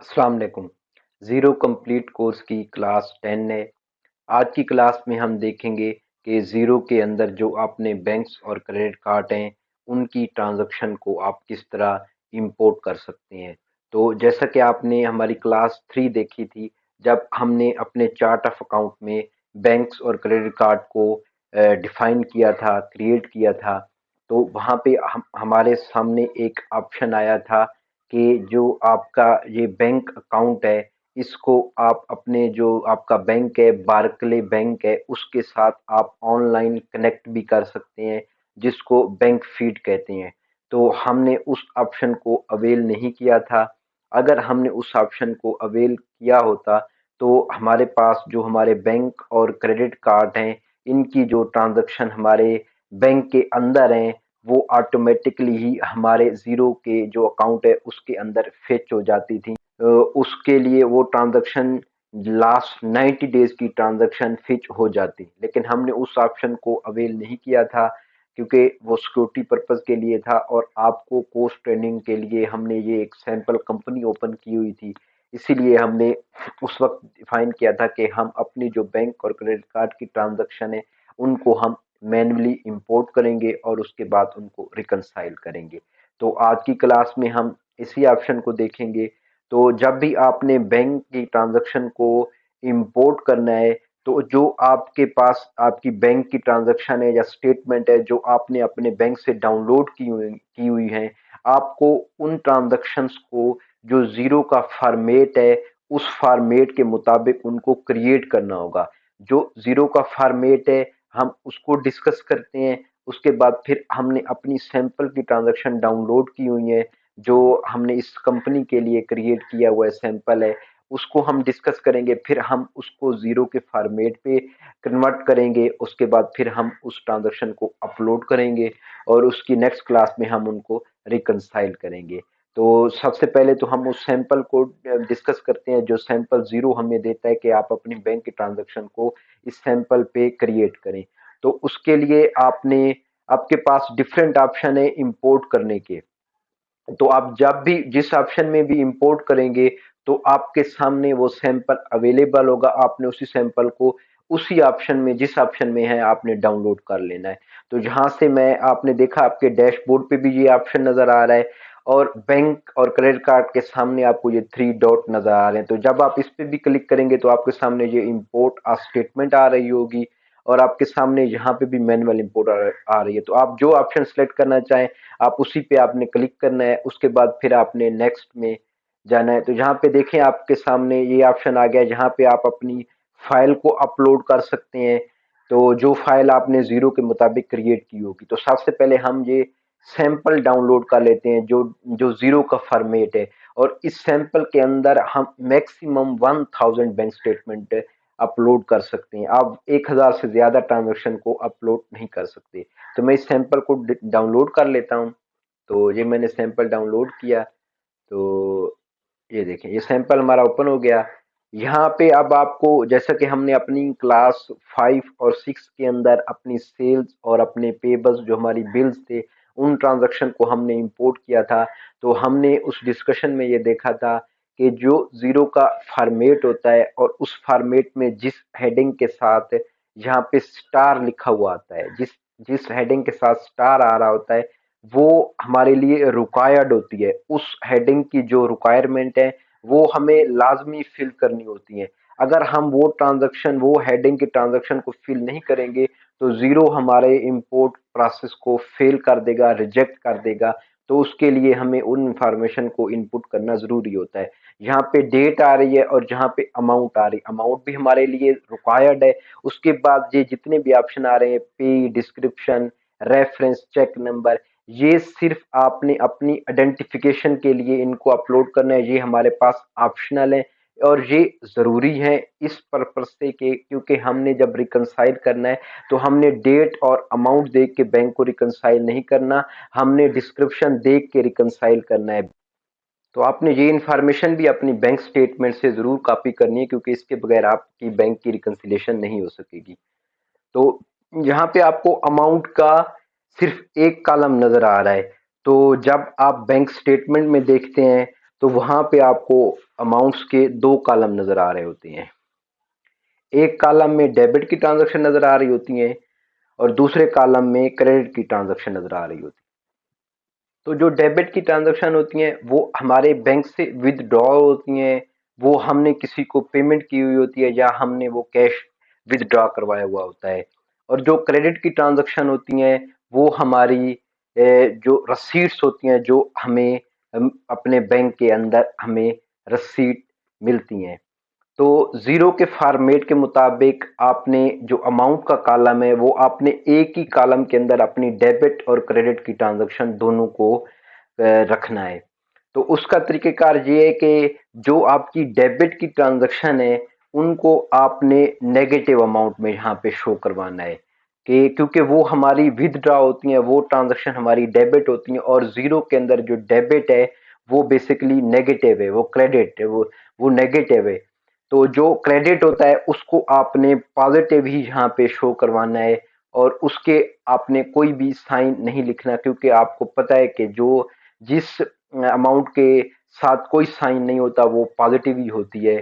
अस्सलाम वालेकुम। Zero complete course की क्लास 10 है। आज की क्लास में हम देखेंगे कि ज़ीरो के अंदर जो आपने बैंक्स और क्रेडिट कार्ड हैं, उनकी ट्रांज़ैक्शन को आप किस तरह इंपोर्ट कर सकते हैं। तो जैसा कि आपने हमारी क्लास 3 देखी थी, जब हमने अपने चार्ट ऑफ अकाउंट में बैंक्स और क्रेडिट कार्ड को डिफ़ाइन किया था, क्रिएट किया था, तो वहाँ पे हम हमारे सामने एक ऑप्शन आया था कि जो आपका ये बैंक अकाउंट है, इसको आप अपने जो आपका बैंक है, बार्कले बैंक है, उसके साथ आप ऑनलाइन कनेक्ट भी कर सकते हैं, जिसको बैंक फीड कहते हैं। तो हमने उस ऑप्शन को अवेल नहीं किया था। अगर हमने उस ऑप्शन को अवेल किया होता, तो हमारे पास जो हमारे बैंक और क्रेडिट कार्ड हैं, इनकी जो ट्रांज़ैक्शन हमारे बैंक के अंदर हैं, वो ऑटोमेटिकली ही हमारे ज़ीरो के जो अकाउंट है उसके अंदर फेच हो जाती थी। उसके लिए वो ट्रांजैक्शन लास्ट 90 डेज की ट्रांजैक्शन फेच हो जाती, लेकिन हमने उस ऑप्शन को अवेल नहीं किया था क्योंकि वो सिक्योरिटी पर्पस के लिए था और आपको कोर्स ट्रेनिंग के लिए हमने ये एक सैंपल कंपनी ओपन की हुई थी। इसीलिए हमने उस वक्त डिफाइन किया था कि हम अपनी जो बैंक और क्रेडिट कार्ड की ट्रांजैक्शन है, उनको हम मैन्युअली इंपोर्ट करेंगे और उसके बाद उनको रिकंसाइल करेंगे। तो आज की क्लास में हम इसी ऑप्शन को देखेंगे। तो जब भी आपने बैंक की ट्रांजैक्शन को इंपोर्ट करना है, तो जो आपके पास आपकी बैंक की ट्रांजैक्शन है या स्टेटमेंट है जो आपने अपने बैंक से डाउनलोड की हुई है, आपको उन ट्रांजैक्शंस को जो ज़ीरो का फॉर्मेट है, उस फॉर्मेट के मुताबिक उनको क्रिएट करना होगा। जो ज़ीरो का फॉर्मेट है, हम उसको डिस्कस करते हैं। उसके बाद फिर हमने अपनी सैंपल की ट्रांजैक्शन डाउनलोड की हुई है, जो हमने इस कंपनी के लिए क्रिएट किया हुआ सैंपल है, उसको हम डिस्कस करेंगे। फिर हम उसको ज़ीरो के फॉर्मेट पे कन्वर्ट करेंगे। उसके बाद फिर हम उस ट्रांजैक्शन को अपलोड करेंगे और उसकी नेक्स्ट क्लास में हम उनको रिकंसाइल करेंगे। तो सबसे पहले तो हम उस सैंपल को डिस्कस करते हैं, जो सैंपल ज़ीरो हमें देता है कि आप अपनी बैंक की ट्रांजैक्शन को इस सैंपल पे क्रिएट करें। तो उसके लिए आपके पास डिफरेंट ऑप्शन है इंपोर्ट करने के। तो आप जब भी जिस ऑप्शन में भी इंपोर्ट करेंगे, तो आपके सामने वो सैंपल अवेलेबल होगा। आपने उसी सैंपल को उसी ऑप्शन में, जिस ऑप्शन में है, आपने डाउनलोड कर लेना है। तो जहां से मैं आपने देखा आपके डैशबोर्ड पे भी ये ऑप्शन नजर आ रहा है और बैंक और क्रेडिट कार्ड के सामने आपको ये थ्री डॉट नजर आ रहे हैं। तो जब आप इस पे भी क्लिक करेंगे तो आपके सामने ये इंपोर्ट आ स्टेटमेंट आ रही होगी और आपके सामने यहाँ पे भी मैनुअल इंपोर्ट आ रही है। तो आप जो ऑप्शन सेलेक्ट करना चाहें, आप उसी पे आपने क्लिक करना है। उसके बाद फिर आपने नेक्स्ट में जाना है। तो यहाँ पे देखें आपके सामने ये ऑप्शन आ गया है, जहाँ पे आप अपनी फाइल को अपलोड कर सकते हैं। तो जो फाइल आपने ज़ीरो के मुताबिक क्रिएट की होगी, तो सबसे पहले हम ये सैंपल डाउनलोड कर लेते हैं जो जो ज़ीरो का फॉर्मेट है। और इस सैंपल के अंदर हम मैक्सिमम 1000 बैंक स्टेटमेंट अपलोड कर सकते हैं। आप 1000 से ज़्यादा ट्रांजैक्शन को अपलोड नहीं कर सकते। तो मैं इस सैंपल को डाउनलोड कर लेता हूँ। तो ये मैंने सैंपल डाउनलोड किया। तो ये देखें, ये सैंपल हमारा ओपन हो गया। यहाँ पे अब आपको, जैसा कि हमने अपनी क्लास 5 और 6 के अंदर अपनी सेल्स और अपने पेबल्स जो हमारी बिल्स थे, उन ट्रांजैक्शन को हमने इंपोर्ट किया था। तो हमने उस डिस्कशन में ये देखा था कि जो ज़ीरो का फॉर्मेट होता है और उस फॉर्मेट में जिस हेडिंग के साथ यहाँ पे स्टार लिखा हुआ आता है, जिस जिस हेडिंग के साथ स्टार आ रहा होता है, वो हमारे लिए रिक्वायर्ड होती है। उस हेडिंग की जो रिक्वायरमेंट है, वो हमें लाजमी फिल करनी होती है। अगर हम वो ट्रांजैक्शन, वो हेडिंग की ट्रांजैक्शन को फिल नहीं करेंगे, तो ज़ीरो हमारे इंपोर्ट प्रोसेस को फेल कर देगा, रिजेक्ट कर देगा। तो उसके लिए हमें उन इंफॉर्मेशन को इनपुट करना ज़रूरी होता है। यहाँ पे डेट आ रही है और जहाँ पे अमाउंट आ रही है, अमाउंट भी हमारे लिए रिक्वायर्ड है। उसके बाद ये जितने भी ऑप्शन आ रहे हैं, पे, डिस्क्रिप्शन, रेफरेंस, चेक नंबर, ये सिर्फ आपने अपनी आइडेंटिफिकेशन के लिए इनको अपलोड करना है। ये हमारे पास ऑप्शनल है और ये ज़रूरी है इस पर्पज से कि क्योंकि हमने जब रिकंसाइल करना है, तो हमने डेट और अमाउंट देख के बैंक को रिकंसाइल नहीं करना, हमने डिस्क्रिप्शन देख के रिकंसाइल करना है। तो आपने ये इन्फॉर्मेशन भी अपनी बैंक स्टेटमेंट से ज़रूर कॉपी करनी है, क्योंकि इसके बगैर आपकी बैंक की रिकंसिलेशन नहीं हो सकेगी। तो यहाँ पे आपको अमाउंट का सिर्फ एक कॉलम नजर आ रहा है। तो जब आप बैंक स्टेटमेंट में देखते हैं, तो वहां पे आपको अमाउंट्स के दो कॉलम नजर आ रहे होते हैं। एक कॉलम में डेबिट की ट्रांजैक्शन नजर आ रही होती है और दूसरे कॉलम में क्रेडिट की ट्रांजैक्शन नजर आ रही होती है। तो जो डेबिट की ट्रांजैक्शन होती हैं वो हमारे बैंक से विदड्रॉ होती हैं, वो हमने किसी को पेमेंट की हुई होती है या हमने वो कैश विदड्रॉ करवाया हुआ होता है। और जो क्रेडिट की ट्रांजैक्शन होती हैं वो हमारी जो रसीट्स होती हैं, जो हमें अपने बैंक के अंदर हमें रसीद मिलती हैं। तो जीरो के फॉर्मेट के मुताबिक आपने जो अमाउंट का कॉलम है वो आपने एक ही कॉलम के अंदर अपनी डेबिट और क्रेडिट की ट्रांजैक्शन दोनों को रखना है। तो उसका तरीकेकार ये है कि जो आपकी डेबिट की ट्रांजैक्शन है उनको आपने नेगेटिव अमाउंट में यहाँ पे शो करवाना है, कि क्योंकि वो हमारी विदड्रॉ होती है, वो ट्रांजैक्शन हमारी डेबिट होती है। और जीरो के अंदर जो डेबिट है वो बेसिकली नेगेटिव है, वो क्रेडिट है, वो नेगेटिव है। तो जो क्रेडिट होता है उसको आपने पॉजिटिव ही यहाँ पे शो करवाना है और उसके आपने कोई भी साइन नहीं लिखना, क्योंकि आपको पता है कि जो जिस अमाउंट के साथ कोई साइन नहीं होता वो पॉजिटिव ही होती है।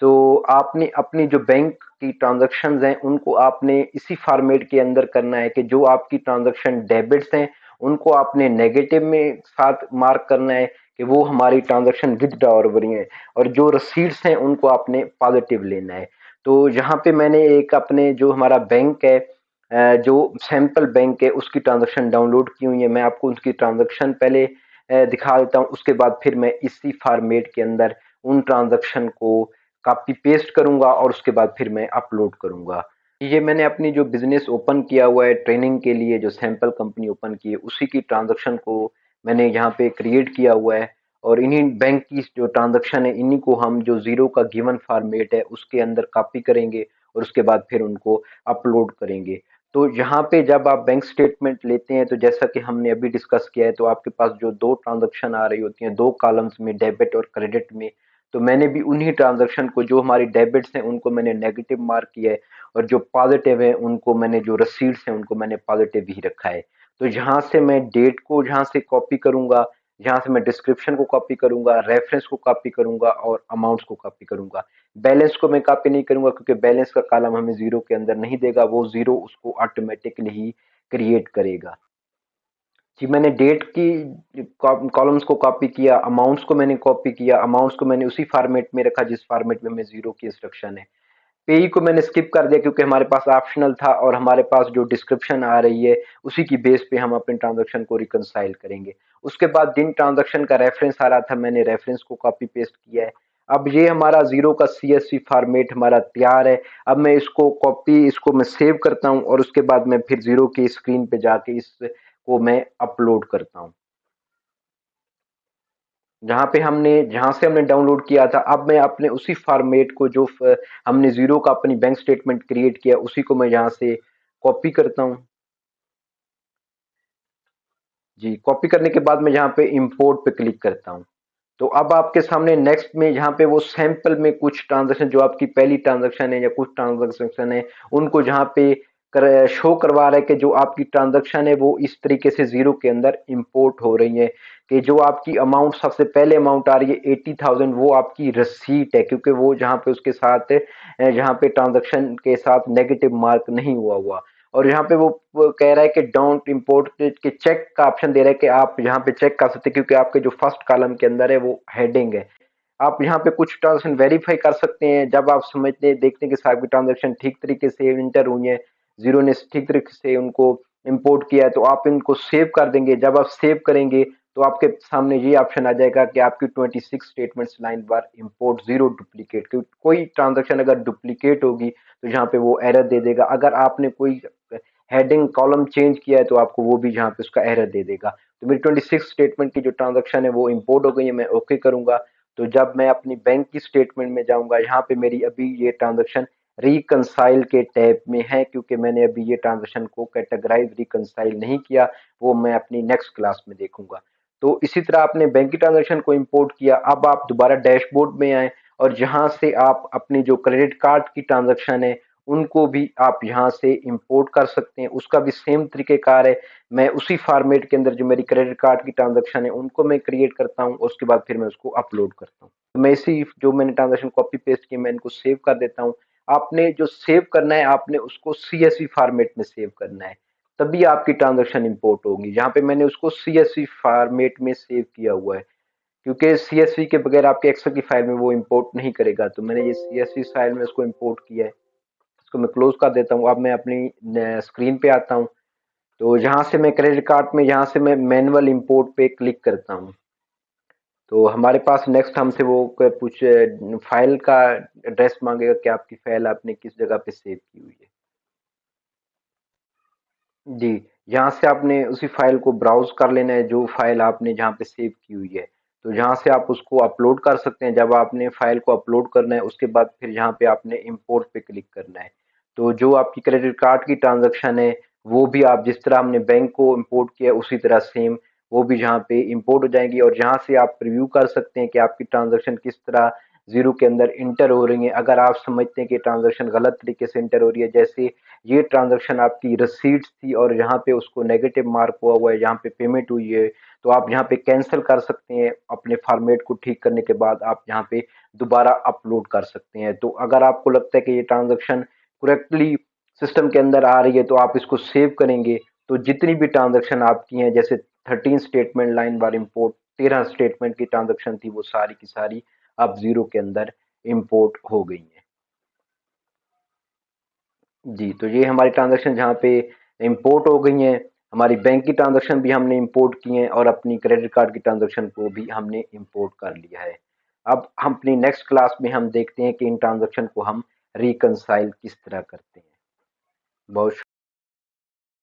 तो आपने अपनी जो बैंक की ट्रांजैक्शंस हैं उनको आपने इसी फॉर्मेट के अंदर करना है कि जो आपकी ट्रांजैक्शन डेबिट्स हैं उनको आपने नेगेटिव में साथ मार्क करना है कि वो हमारी ट्रांजैक्शन विद हो रही है, और जो रसीट्स हैं उनको आपने पॉजिटिव लेना है। तो यहाँ पे मैंने एक अपने जो हमारा बैंक है जो सैंपल बैंक है उसकी ट्रांजैक्शन डाउनलोड की हुई है। मैं आपको उसकी ट्रांजैक्शन पहले दिखा देता हूँ, उसके बाद फिर मैं इसी फॉर्मेट के अंदर उन ट्रांजैक्शन को कॉपी पेस्ट करूंगा और उसके बाद फिर मैं अपलोड करूंगा। ये मैंने अपनी जो बिजनेस ओपन किया हुआ है ट्रेनिंग के लिए, जो सैंपल कंपनी ओपन की है उसी की ट्रांजैक्शन को मैंने यहाँ पे क्रिएट किया हुआ है। और इन्हीं बैंक की जो ट्रांजैक्शन है इन्हीं को हम जो जीरो का गिवन फॉर्मेट है उसके अंदर कॉपी करेंगे और उसके बाद फिर उनको अपलोड करेंगे। तो यहाँ पे जब आप बैंक स्टेटमेंट लेते हैं तो जैसा कि हमने अभी डिस्कस किया है, तो आपके पास जो दो ट्रांजैक्शन आ रही होती हैं दो कॉलम्स में, डेबिट और क्रेडिट में, तो मैंने भी उन्हीं ट्रांजैक्शन को, जो हमारी डेबिट्स हैं उनको मैंने नेगेटिव मार्क किया है और जो पॉजिटिव है उनको मैंने, जो रसीट्स हैं उनको मैंने पॉजिटिव ही रखा है। तो यहाँ से मैं डेट को यहाँ से कॉपी करूंगा, यहाँ से मैं डिस्क्रिप्शन को कॉपी करूंगा, रेफरेंस को कॉपी करूंगा और अमाउंट्स को कॉपी करूंगा। बैलेंस को मैं कॉपी नहीं करूंगा क्योंकि बैलेंस का कॉलम हमें जीरो के अंदर नहीं देगा, वो जीरो उसको ऑटोमेटिकली ही क्रिएट करेगा। जी, मैंने डेट की कॉलम्स को कॉपी किया, अमाउंट्स को मैंने कॉपी किया, अमाउंट्स को मैंने उसी फॉर्मेट में रखा जिस फॉर्मेट में मैं जीरो की इंस्ट्रक्शन है। पेई को मैंने स्किप कर दिया क्योंकि हमारे पास ऑप्शनल था और हमारे पास जो डिस्क्रिप्शन आ रही है उसी की बेस पे हम अपने ट्रांजैक्शन को रिकंसाइल करेंगे। उसके बाद जिन ट्रांजैक्शन का रेफरेंस आ रहा था मैंने रेफरेंस को कॉपी पेस्ट किया है। अब ये हमारा जीरो का सीएसवी फॉर्मेट हमारा तैयार है। अब मैं इसको कॉपी, इसको मैं सेव करता हूँ और उसके बाद मैं फिर जीरो की स्क्रीन पे जाके इसको मैं अपलोड करता हूँ। जहाँ से हमने डाउनलोड किया था, अब मैं अपने उसी फॉर्मेट को, जो हमने जीरो का अपनी बैंक स्टेटमेंट क्रिएट किया उसी को मैं यहाँ से कॉपी करता हूँ। जी, कॉपी करने के बाद मैं यहाँ पे इंपोर्ट पे क्लिक करता हूँ। तो अब आपके सामने नेक्स्ट में यहाँ पे वो सैंपल में कुछ ट्रांजैक्शन, जो आपकी पहली ट्रांजैक्शन है या कुछ ट्रांजैक्शन है उनको जहाँ पे शो करवा रहा है कि जो आपकी ट्रांजैक्शन है वो इस तरीके से जीरो के अंदर इंपोर्ट हो रही है। कि जो आपकी अमाउंट सबसे पहले अमाउंट आ रही है 80,000, वो आपकी रसीट है, क्योंकि वो जहाँ पे उसके साथ जहाँ पे ट्रांजैक्शन के साथ नेगेटिव मार्क नहीं हुआ हुआ। और यहाँ पे वो कह रहा है कि डोंट इंपोर्ट के चेक का ऑप्शन दे रहा है कि आप यहाँ पे चेक कर सकते हैं, क्योंकि आपके जो फर्स्ट कॉलम के अंदर है वो हेडिंग है। आप यहाँ पे कुछ ट्रांजेक्शन वेरीफाई कर सकते हैं जब आप समझते हैं, देखते हैं कि साहब की ट्रांजेक्शन ठीक तरीके से इंटर हुई है, जीरो ने ठीक तरीके से उनको इंपोर्ट किया है, तो आप इनको सेव कर देंगे। जब आप सेव करेंगे तो आपके सामने ये ऑप्शन आ जाएगा कि आपकी 26 स्टेटमेंट्स लाइन बार इंपोर्ट जीरो डुप्लीकेट। कोई ट्रांजेक्शन अगर डुप्लीकेट होगी तो यहाँ पे वो एरर दे देगा। अगर आपने कोई हेडिंग कॉलम चेंज किया है तो आपको वो भी यहाँ पे उसका एरर दे देगा। तो मेरी 26 स्टेटमेंट की जो ट्रांजेक्शन है वो इंपोर्ट हो गई है, मैं ओके करूंगा। तो जब मैं अपनी बैंक की स्टेटमेंट में जाऊंगा, यहाँ पे मेरी अभी ये ट्रांजेक्शन रिकंसाइल के टैब में है, क्योंकि मैंने अभी ये ट्रांजेक्शन को कैटेगराइज रिकंसाइल नहीं किया, वो मैं अपनी नेक्स्ट क्लास में देखूंगा। तो इसी तरह आपने बैंक की ट्रांजेक्शन को इंपोर्ट किया। अब आप दोबारा डैशबोर्ड में आए और जहां से आप अपनी जो क्रेडिट कार्ड की ट्रांजेक्शन है उनको भी आप यहाँ से इंपोर्ट कर सकते हैं। उसका भी सेम तरीक़ेकार है। मैं उसी फॉर्मेट के अंदर जो मेरी क्रेडिट कार्ड की ट्रांज़ैक्शन है उनको मैं क्रिएट करता हूँ, उसके बाद फिर मैं उसको अपलोड करता हूँ। तो मैं इसी जो मैंने ट्रांज़ैक्शन कॉपी पेस्ट की मैं इनको सेव कर देता हूँ। आपने जो सेव करना है आपने उसको सीएसवी फॉर्मेट में सेव करना है, तभी आपकी ट्रांज़ैक्शन इंपोर्ट होगी। यहाँ पे मैंने उसको सीएसवी फॉर्मेट में सेव किया हुआ है, क्योंकि सीएसवी के बगैर आपके एक्सेल की फाइल में वो इंपोर्ट नहीं करेगा। तो मैंने ये सीएसवी फाइल में उसको इंपोर्ट किया है। इसको मैं क्लोज कर देता हूँ। अब मैं अपनी स्क्रीन पे आता हूँ। तो यहाँ से मैं क्रेडिट कार्ड में यहाँ से मैं मैनुअल इंपोर्ट पे क्लिक करता हूँ। तो हमारे पास नेक्स्ट हमसे वो कुछ फाइल का एड्रेस मांगेगा कि आपकी फाइल आपने किस जगह पे सेव की हुई है। जी, यहाँ से आपने उसी फाइल को ब्राउज कर लेना है जो फाइल आपने जहाँ पे सेव की हुई है। तो यहाँ से आप उसको अपलोड कर सकते हैं। जब आपने फाइल को अपलोड करना है उसके बाद फिर यहाँ पे आपने इंपोर्ट पे क्लिक करना है। तो जो आपकी क्रेडिट कार्ड की ट्रांजैक्शन है वो भी आप जिस तरह हमने बैंक को इंपोर्ट किया उसी तरह सेम वो भी यहाँ पे इंपोर्ट हो जाएंगी, और यहाँ से आप प्रीव्यू कर सकते हैं कि आपकी ट्रांजैक्शन किस तरह जीरो के अंदर इंटर हो रही है। अगर आप समझते हैं कि ट्रांजैक्शन गलत तरीके से इंटर हो रही है, जैसे ये ट्रांजैक्शन आपकी रिसीट्स थी और यहाँ पे उसको नेगेटिव मार्क हुआ हुआ है, यहाँ पे पेमेंट हुई है, तो आप यहाँ पे कैंसिल कर सकते हैं। अपने फॉर्मेट को ठीक करने के बाद आप यहाँ पे दोबारा अपलोड कर सकते हैं। तो अगर आपको लगता है कि ये ट्रांजैक्शन करेक्टली सिस्टम के अंदर आ रही है तो आप इसको सेव करेंगे। तो जितनी भी ट्रांजैक्शन आपकी हैं, जैसे 13 स्टेटमेंट लाइन बार इंपोर्ट 13 स्टेटमेंट की ट्रांजैक्शन थी, वो सारी की सारी अब जीरो के अंदर इंपोर्ट हो गई है। जी, तो ये हमारी ट्रांज़ैक्शन जहाँ पे इम्पोर्ट हो गई हैं। हमारी बैंक की ट्रांज़ैक्शन भी हमने इम्पोर्ट की हैं और अपनी क्रेडिट कार्ड की ट्रांज़ैक्शन को भी हमने इम्पोर्ट कर लिया है। अब हम अपनी नेक्स्ट क्लास में हम देखते हैं कि इन ट्रांज़ैक्शन को हम रिकंसाइल किस तरह करते हैं। बहुत